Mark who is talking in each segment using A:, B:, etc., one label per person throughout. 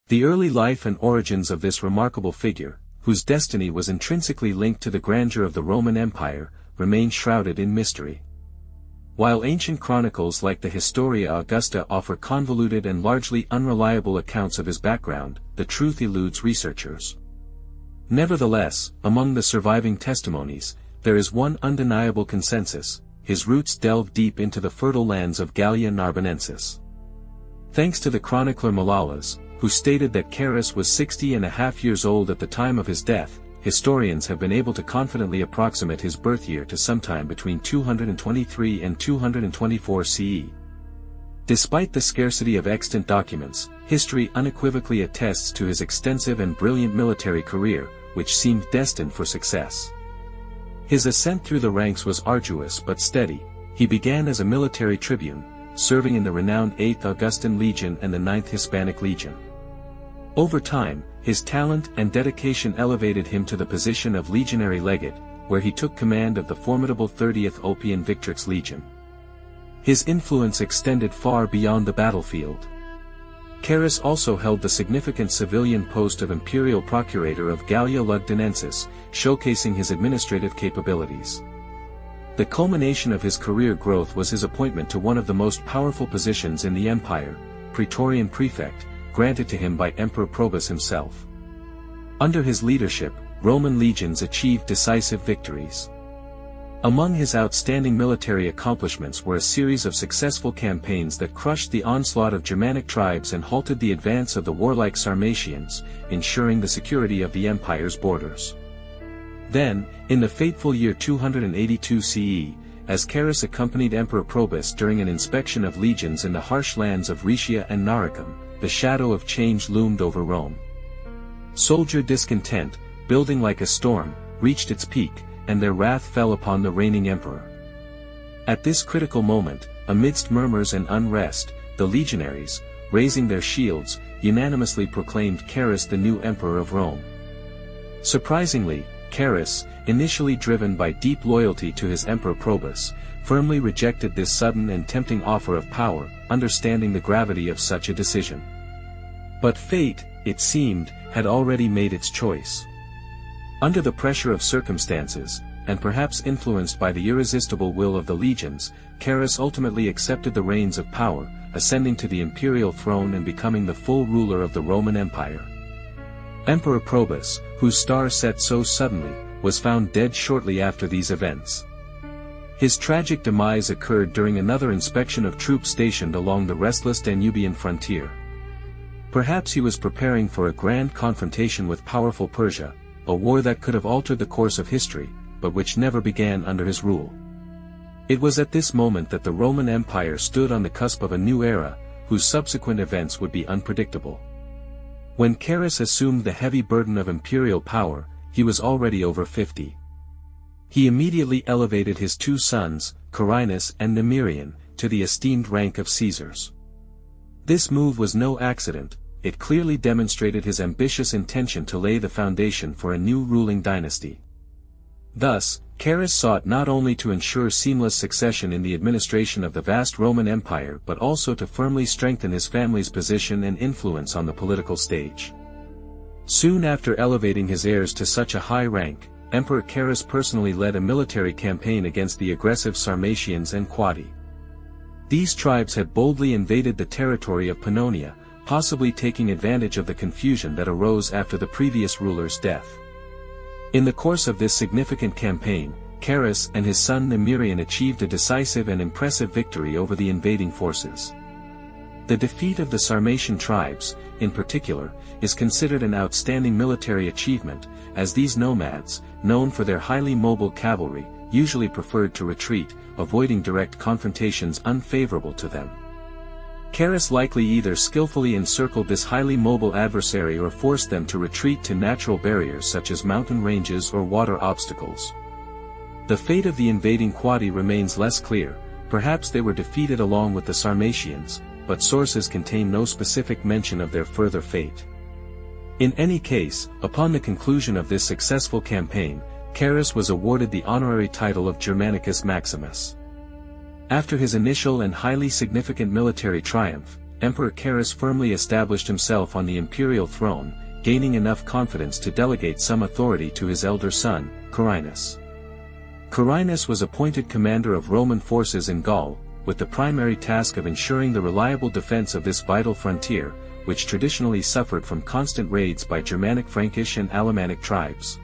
A: The early life and origins of this remarkable figure, whose destiny was intrinsically linked to the grandeur of the Roman Empire, remain shrouded in mystery. While ancient chronicles like the Historia Augusta offer convoluted and largely unreliable accounts of his background, the truth eludes researchers. Nevertheless, among the surviving testimonies, there is one undeniable consensus: his roots delve deep into the fertile lands of Gallia Narbonensis. Thanks to the chronicler Malalas, who stated that Carus was 60.5 years old at the time of his death, historians have been able to confidently approximate his birth year to sometime between 223 and 224 CE. Despite the scarcity of extant documents, history unequivocally attests to his extensive and brilliant military career, which seemed destined for success. His ascent through the ranks was arduous but steady. He began as a military tribune, serving in the renowned 8th Augustan Legion and the 9th Hispanic Legion. Over time, his talent and dedication elevated him to the position of legionary legate, where he took command of the formidable 30th Ulpian Victrix Legion. His influence extended far beyond the battlefield. Carus also held the significant civilian post of imperial procurator of Gallia Lugdunensis, showcasing his administrative capabilities. The culmination of his career growth was his appointment to one of the most powerful positions in the empire, Praetorian Prefect, granted to him by Emperor Probus himself. Under his leadership, Roman legions achieved decisive victories. Among his outstanding military accomplishments were a series of successful campaigns that crushed the onslaught of Germanic tribes and halted the advance of the warlike Sarmatians, ensuring the security of the empire's borders. Then, in the fateful year 282 CE, as Carus accompanied Emperor Probus during an inspection of legions in the harsh lands of Rhaetia and Naricum, the shadow of change loomed over Rome. Soldier discontent, building like a storm, reached its peak, and their wrath fell upon the reigning emperor. At this critical moment, amidst murmurs and unrest, the legionaries, raising their shields, unanimously proclaimed Carus the new emperor of Rome. Surprisingly, Carus, initially driven by deep loyalty to his Emperor Probus, firmly rejected this sudden and tempting offer of power, understanding the gravity of such a decision. But fate, it seemed, had already made its choice. Under the pressure of circumstances, and perhaps influenced by the irresistible will of the legions, Carus ultimately accepted the reins of power, ascending to the imperial throne and becoming the full ruler of the Roman Empire. Emperor Probus, whose star set so suddenly, was found dead shortly after these events. His tragic demise occurred during another inspection of troops stationed along the restless Danubian frontier. Perhaps he was preparing for a grand confrontation with powerful Persia, a war that could have altered the course of history, but which never began under his rule. It was at this moment that the Roman Empire stood on the cusp of a new era, whose subsequent events would be unpredictable. When Carus assumed the heavy burden of imperial power, he was already over 50. He immediately elevated his two sons, Carinus and Nemirian, to the esteemed rank of Caesars. This move was no accident. It clearly demonstrated his ambitious intention to lay the foundation for a new ruling dynasty. Thus, Carus sought not only to ensure seamless succession in the administration of the vast Roman Empire but also to firmly strengthen his family's position and influence on the political stage. Soon after elevating his heirs to such a high rank, Emperor Carus personally led a military campaign against the aggressive Sarmatians and Quadi. These tribes had boldly invaded the territory of Pannonia, possibly taking advantage of the confusion that arose after the previous ruler's death. In the course of this significant campaign, Carus and his son Nemirian achieved a decisive and impressive victory over the invading forces. The defeat of the Sarmatian tribes, in particular, is considered an outstanding military achievement, as these nomads, known for their highly mobile cavalry, usually preferred to retreat, avoiding direct confrontations unfavorable to them. Carus likely either skillfully encircled this highly mobile adversary or forced them to retreat to natural barriers such as mountain ranges or water obstacles. The fate of the invading Quadi remains less clear. Perhaps they were defeated along with the Sarmatians, but sources contain no specific mention of their further fate. In any case, upon the conclusion of this successful campaign, Carus was awarded the honorary title of Germanicus Maximus. After his initial and highly significant military triumph, Emperor Carus firmly established himself on the imperial throne, gaining enough confidence to delegate some authority to his elder son, Carinus. Carinus was appointed commander of Roman forces in Gaul, with the primary task of ensuring the reliable defense of this vital frontier, which traditionally suffered from constant raids by Germanic, Frankish and Alemannic tribes.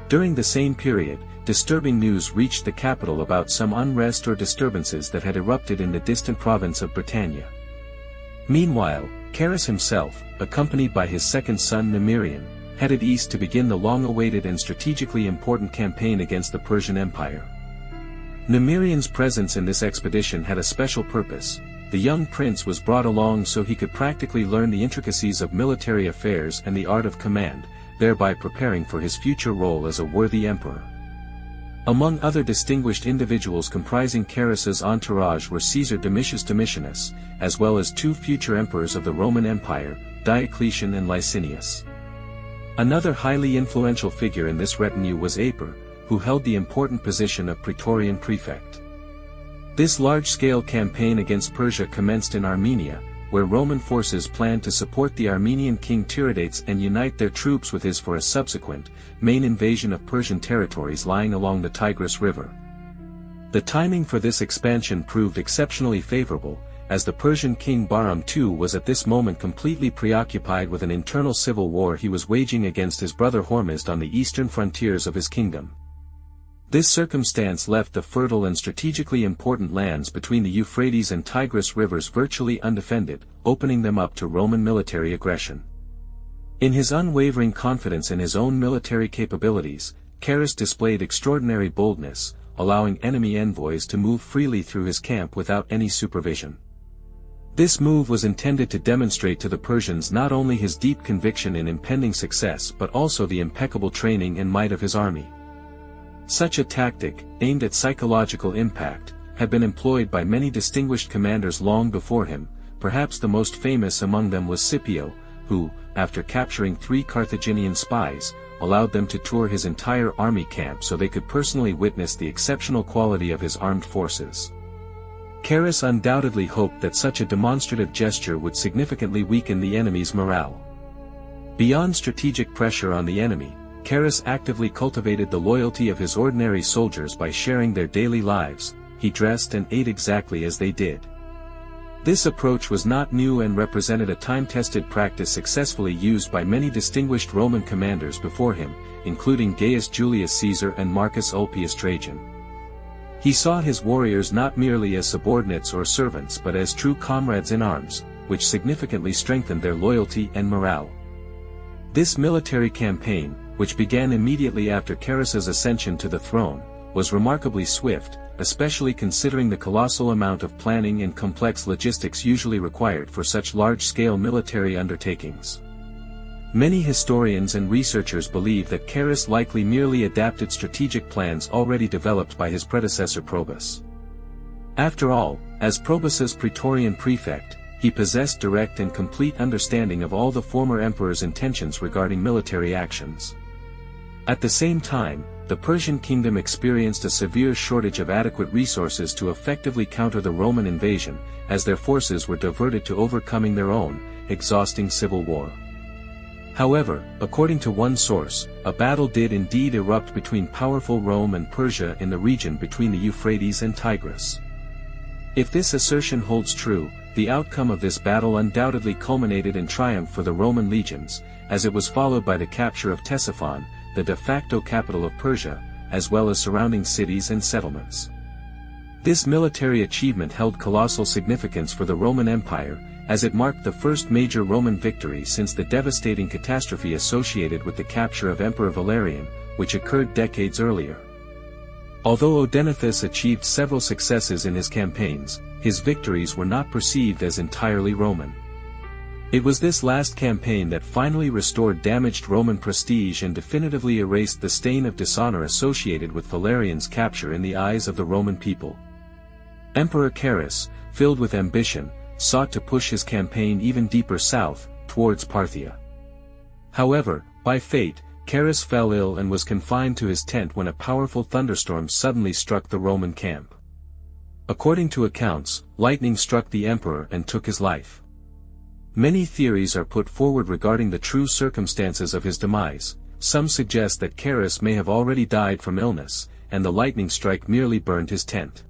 A: During the same period, disturbing news reached the capital about some unrest or disturbances that had erupted in the distant province of Britannia. Meanwhile, Carus himself, accompanied by his second son Numerian, headed east to begin the long-awaited and strategically important campaign against the Persian Empire. Numerian's presence in this expedition had a special purpose. The young prince was brought along so he could practically learn the intricacies of military affairs and the art of command, thereby preparing for his future role as a worthy emperor. Among other distinguished individuals comprising Carus's entourage were Caesar Domitius Domitianus, as well as two future emperors of the Roman Empire, Diocletian and Licinius. Another highly influential figure in this retinue was Emperor, who held the important position of Praetorian prefect. This large-scale campaign against Persia commenced in Armenia, where Roman forces planned to support the Armenian king Tiridates and unite their troops with his for a subsequent, main invasion of Persian territories lying along the Tigris River. The timing for this expansion proved exceptionally favorable, as the Persian king Bahram II was at this moment completely preoccupied with an internal civil war he was waging against his brother Hormizd on the eastern frontiers of his kingdom. This circumstance left the fertile and strategically important lands between the Euphrates and Tigris rivers virtually undefended, opening them up to Roman military aggression. In his unwavering confidence in his own military capabilities, Carus displayed extraordinary boldness, allowing enemy envoys to move freely through his camp without any supervision. This move was intended to demonstrate to the Persians not only his deep conviction in impending success but also the impeccable training and might of his army. Such a tactic, aimed at psychological impact, had been employed by many distinguished commanders long before him. Perhaps the most famous among them was Scipio, who, after capturing 3 Carthaginian spies, allowed them to tour his entire army camp so they could personally witness the exceptional quality of his armed forces. Carus undoubtedly hoped that such a demonstrative gesture would significantly weaken the enemy's morale. Beyond strategic pressure on the enemy, Carus actively cultivated the loyalty of his ordinary soldiers by sharing their daily lives. He dressed and ate exactly as they did. This approach was not new and represented a time-tested practice successfully used by many distinguished Roman commanders before him, including Gaius Julius Caesar and Marcus Ulpius Trajan. He saw his warriors not merely as subordinates or servants but as true comrades in arms, which significantly strengthened their loyalty and morale. This military campaign, which began immediately after Carus's ascension to the throne, was remarkably swift, especially considering the colossal amount of planning and complex logistics usually required for such large-scale military undertakings. Many historians and researchers believe that Carus likely merely adapted strategic plans already developed by his predecessor Probus. After all, as Probus's Praetorian prefect, he possessed direct and complete understanding of all the former emperor's intentions regarding military actions. At the same time, the Persian kingdom experienced a severe shortage of adequate resources to effectively counter the Roman invasion, as their forces were diverted to overcoming their own, exhausting civil war. However, according to one source, a battle did indeed erupt between powerful Rome and Persia in the region between the Euphrates and Tigris. If this assertion holds true, the outcome of this battle undoubtedly culminated in triumph for the Roman legions, as it was followed by the capture of Ctesiphon, the de facto capital of Persia, as well as surrounding cities and settlements. This military achievement held colossal significance for the Roman Empire, as it marked the first major Roman victory since the devastating catastrophe associated with the capture of Emperor Valerian, which occurred decades earlier. Although Odenathus achieved several successes in his campaigns, his victories were not perceived as entirely Roman. It was this last campaign that finally restored damaged Roman prestige and definitively erased the stain of dishonor associated with Valerian's capture in the eyes of the Roman people. Emperor Carus, filled with ambition, sought to push his campaign even deeper south, towards Parthia. However, by fate, Carus fell ill and was confined to his tent when a powerful thunderstorm suddenly struck the Roman camp. According to accounts, lightning struck the emperor and took his life. Many theories are put forward regarding the true circumstances of his demise. Some suggest that Carus may have already died from illness, and the lightning strike merely burned his tent.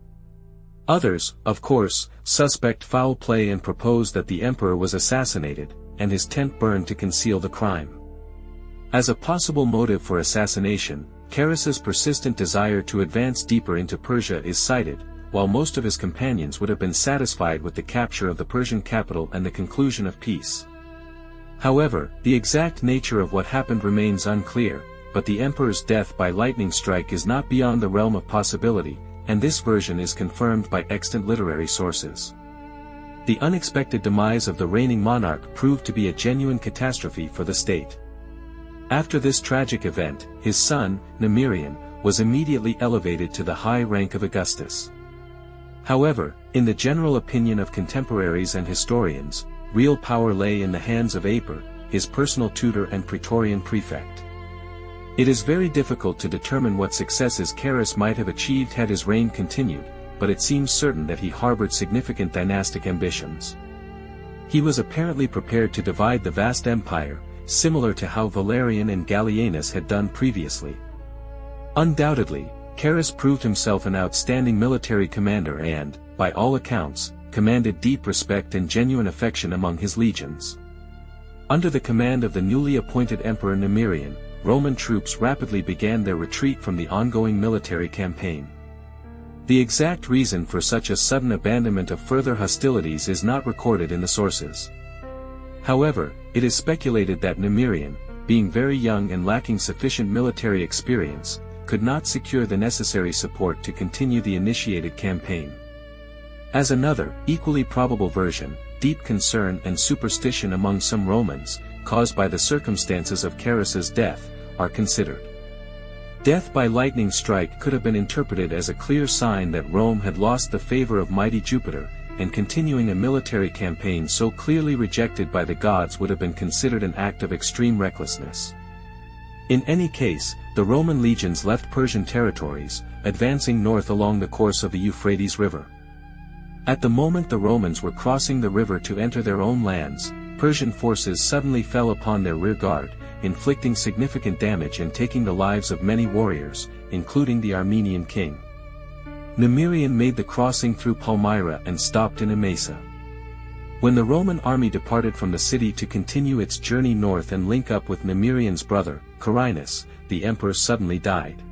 A: Others, of course, suspect foul play and propose that the emperor was assassinated, and his tent burned to conceal the crime. As a possible motive for assassination, Carus's persistent desire to advance deeper into Persia is cited, while most of his companions would have been satisfied with the capture of the Persian capital and the conclusion of peace. However, the exact nature of what happened remains unclear, but the emperor's death by lightning strike is not beyond the realm of possibility, and this version is confirmed by extant literary sources. The unexpected demise of the reigning monarch proved to be a genuine catastrophe for the state. After this tragic event, his son, Nemirian, was immediately elevated to the high rank of Augustus. However, in the general opinion of contemporaries and historians, real power lay in the hands of Aper, his personal tutor and praetorian prefect. It is very difficult to determine what successes Carus might have achieved had his reign continued, but it seems certain that he harbored significant dynastic ambitions. He was apparently prepared to divide the vast empire, similar to how Valerian and Gallienus had done previously. Undoubtedly, Carus proved himself an outstanding military commander and, by all accounts, commanded deep respect and genuine affection among his legions. Under the command of the newly appointed Emperor Nemirian, Roman troops rapidly began their retreat from the ongoing military campaign. The exact reason for such a sudden abandonment of further hostilities is not recorded in the sources. However, it is speculated that Nemirian, being very young and lacking sufficient military experience, could not secure the necessary support to continue the initiated campaign. As another, equally probable version, deep concern and superstition among some Romans, caused by the circumstances of Carus's death, are considered. Death by lightning strike could have been interpreted as a clear sign that Rome had lost the favor of mighty Jupiter, and continuing a military campaign so clearly rejected by the gods would have been considered an act of extreme recklessness. In any case, the Roman legions left Persian territories, advancing north along the course of the Euphrates River. At the moment the Romans were crossing the river to enter their own lands, Persian forces suddenly fell upon their rear guard, inflicting significant damage and taking the lives of many warriors, including the Armenian king. Nemirian made the crossing through Palmyra and stopped in Emesa. When the Roman army departed from the city to continue its journey north and link up with Nemirian's brother, Carinus, the emperor suddenly died.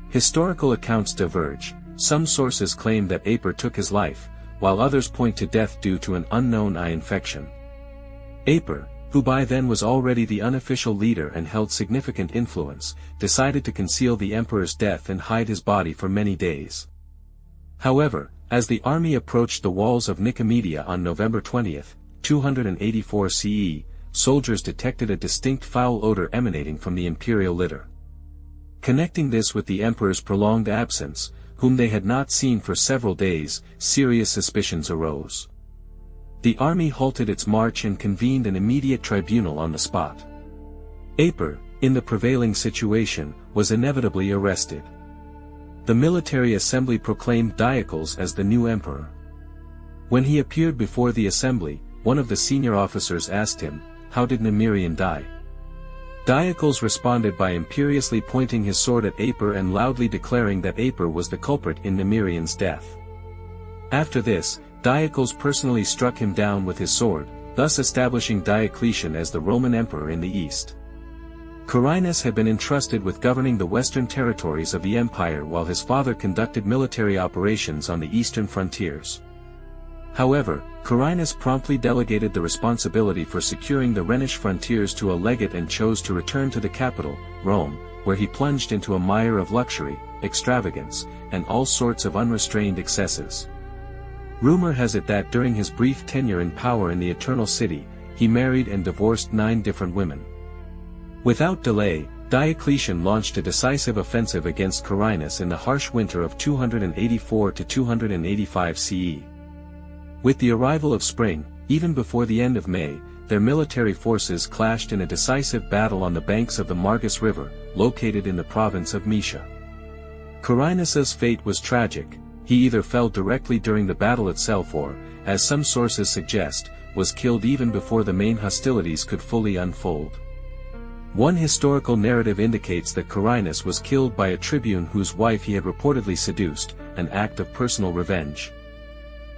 A: Historical accounts diverge. Some sources claim that Aper took his life, while others point to death due to an unknown eye infection. Aper, who by then was already the unofficial leader and held significant influence, decided to conceal the emperor's death and hide his body for many days. However, as the army approached the walls of Nicomedia on November 20, 284 CE, soldiers detected a distinct foul odor emanating from the imperial litter. Connecting this with the emperor's prolonged absence, whom they had not seen for several days, serious suspicions arose. The army halted its march and convened an immediate tribunal on the spot. Aper, in the prevailing situation, was inevitably arrested. The military assembly proclaimed Diocles as the new emperor. When he appeared before the assembly, one of the senior officers asked him, "How did Nemirian die?" Diocles responded by imperiously pointing his sword at Aper and loudly declaring that Aper was the culprit in Nemirian's death. After this, Diocles personally struck him down with his sword, thus establishing Diocletian as the Roman emperor in the east. Carinus had been entrusted with governing the western territories of the empire while his father conducted military operations on the eastern frontiers. However, Carinus promptly delegated the responsibility for securing the Rhenish frontiers to a legate and chose to return to the capital, Rome, where he plunged into a mire of luxury, extravagance, and all sorts of unrestrained excesses. Rumor has it that during his brief tenure in power in the Eternal City, he married and divorced 9 different women. Without delay, Diocletian launched a decisive offensive against Carinus in the harsh winter of 284 to 285 CE. With the arrival of spring, even before the end of May, their military forces clashed in a decisive battle on the banks of the Margus River, located in the province of Moesia. Carinus's fate was tragic. He either fell directly during the battle itself or, as some sources suggest, was killed even before the main hostilities could fully unfold. One historical narrative indicates that Carinus was killed by a tribune whose wife he had reportedly seduced, an act of personal revenge.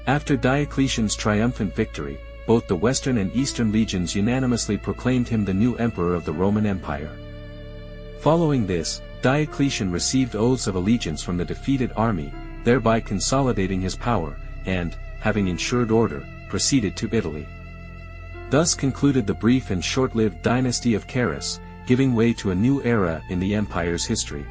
A: After Diocletian's triumphant victory, both the Western and Eastern legions unanimously proclaimed him the new emperor of the Roman Empire. Following this, Diocletian received oaths of allegiance from the defeated army, thereby consolidating his power, and, having ensured order, proceeded to Italy. Thus concluded the brief and short-lived dynasty of Carus, giving way to a new era in the empire's history.